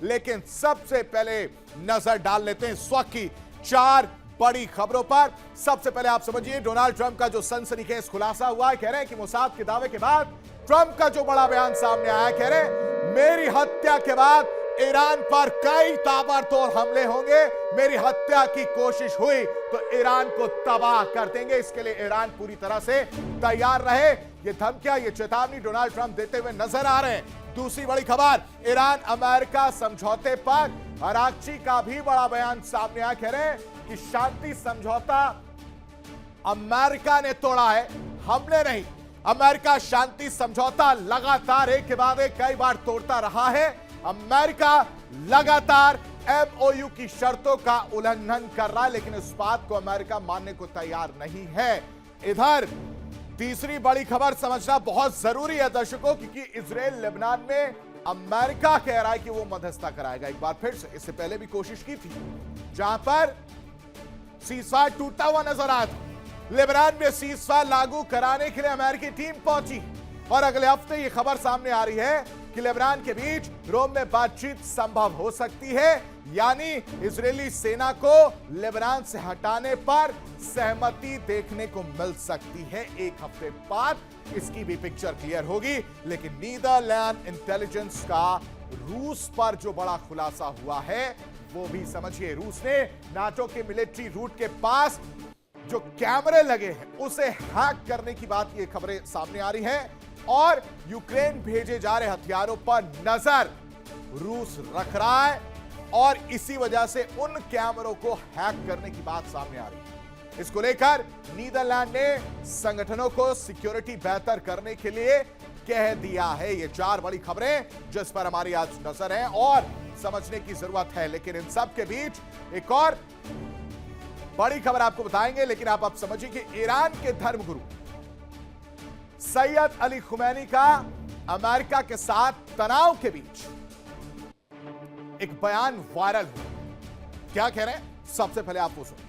लेकिन सबसे पहले नजर डाल लेते हैं इस वक्त की 4 बड़ी खबरों पर। सबसे पहले आप समझिए, डोनाल्ड ट्रंप का जो सनसनीखेज खुलासा हुआ है, कह रहे हैं कि मोसाद के दावे के बाद ट्रंप का जो बड़ा बयान सामने आया, कह रहे हैं मेरी हत्या के बाद ईरान पर कई ताबड़तोड़ हमले होंगे, मेरी हत्या की कोशिश हुई तो ईरान को तबाह कर देंगे, इसके लिए ईरान पूरी तरह से तैयार रहे। ये धमकियां, ये चेतावनी डोनाल्ड ट्रंप देते हुए नजर आ रहे हैं। दूसरी बड़ी खबर, ईरान अमेरिका समझौते पर अरागची का भी बड़ा बयान सामने आया, कह रहे हैं कि शांति समझौता अमेरिका ने तोड़ा है, हमने नहीं। अमेरिका शांति समझौता लगातार एक के बाद एक कई बार तोड़ता रहा है। अमेरिका लगातार एमओयू की शर्तों का उल्लंघन कर रहा है, लेकिन इस बात को अमेरिका मानने को तैयार नहीं है। इधर तीसरी बड़ी खबर समझना बहुत जरूरी है दर्शकों, क्योंकि इजराइल लेबनान में अमेरिका कह रहा है कि वो मध्यस्थता कराएगा एक बार फिर से। इससे पहले भी कोशिश की थी, जहां पर सीजफायर टूटता हुआ नजर आया था। लेबनान में सीजफायर लागू कराने के लिए अमेरिकी टीम पहुंची और अगले हफ्ते यह खबर सामने आ रही है कि लेबनान के बीच रोम में बातचीत संभव हो सकती है, यानी इजरायली सेना को लेबनान से हटाने पर सहमति देखने को मिल सकती है। एक हफ्ते बाद इसकी भी पिक्चर क्लियर होगी। लेकिन नीदरलैंड इंटेलिजेंस का रूस पर जो बड़ा खुलासा हुआ है वो भी समझिए। रूस ने नाटो के मिलिट्री रूट के पास जो कैमरे लगे हैं उसे हैक करने की बात, ये खबरें सामने आ रही हैं और यूक्रेन भेजे जा रहे हथियारों पर नजर रूस रख रहा है और इसी वजह से उन कैमरों को हैक करने की बात सामने आ रही है। इसको लेकर नीदरलैंड ने संगठनों को सिक्योरिटी बेहतर करने के लिए कह दिया है। ये 4 बड़ी खबरें जिस पर हमारी आज नजर है और समझने की जरूरत है। लेकिन इन सब के बीच एक और बड़ी खबर आपको बताएंगे, लेकिन आप अब समझिए कि ईरान के धर्मगुरु सैयद अली खुमैनी का अमेरिका के साथ तनाव के बीच एक बयान वायरल हुआ। क्या कह रहे हैं, सबसे पहले आप वो सुनिए।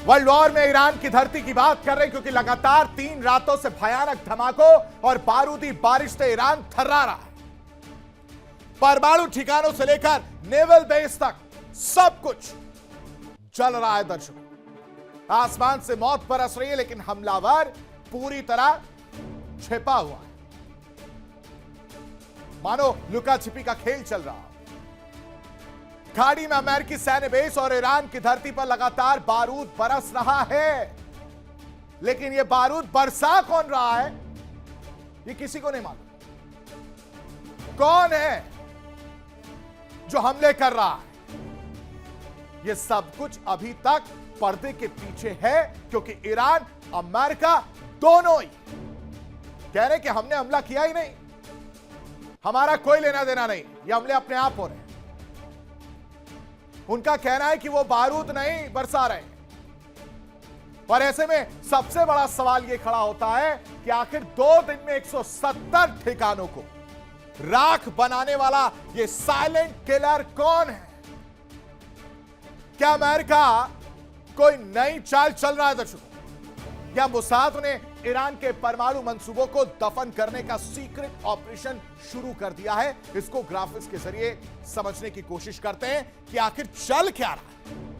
वर्ल्ड वॉर में ईरान की धरती की बात कर रहे हैं, क्योंकि लगातार 3 रातों से भयानक धमाकों और बारूदी बारिश से ईरान थर्रा रहा है। परमाणु ठिकानों से लेकर नेवल बेस तक सब कुछ जल रहा है दर्शकों। आसमान से मौत बरस रही है, लेकिन हमलावर पूरी तरह छिपा हुआ है, मानो लुका छिपी का खेल चल रहा है। खाड़ी में अमेरिकी सैन्य बेस और ईरान की धरती पर लगातार बारूद बरस रहा है, लेकिन यह बारूद बरसा कौन रहा है यह किसी को नहीं मालूम। कौन है जो हमले कर रहा है, यह सब कुछ अभी तक पर्दे के पीछे है, क्योंकि ईरान अमेरिका दोनों ही कह रहे कि हमने हमला किया ही नहीं, हमारा कोई लेना देना नहीं, ये हमले अपने आप हो रहे हैं। उनका कहना है कि वो बारूद नहीं बरसा रहे। और ऐसे में सबसे बड़ा सवाल यह खड़ा होता है कि आखिर 2 दिन में 170 ठिकानों को राख बनाने वाला यह साइलेंट किलर कौन है? क्या अमेरिका कोई नई चाल चल रहा है दर्शकों, या मोसाद ने ईरान के परमाणु मंसूबों को दफन करने का सीक्रेट ऑपरेशन शुरू कर दिया है? इसको ग्राफिक्स के जरिए समझने की कोशिश करते हैं कि आखिर चल क्या रहा है।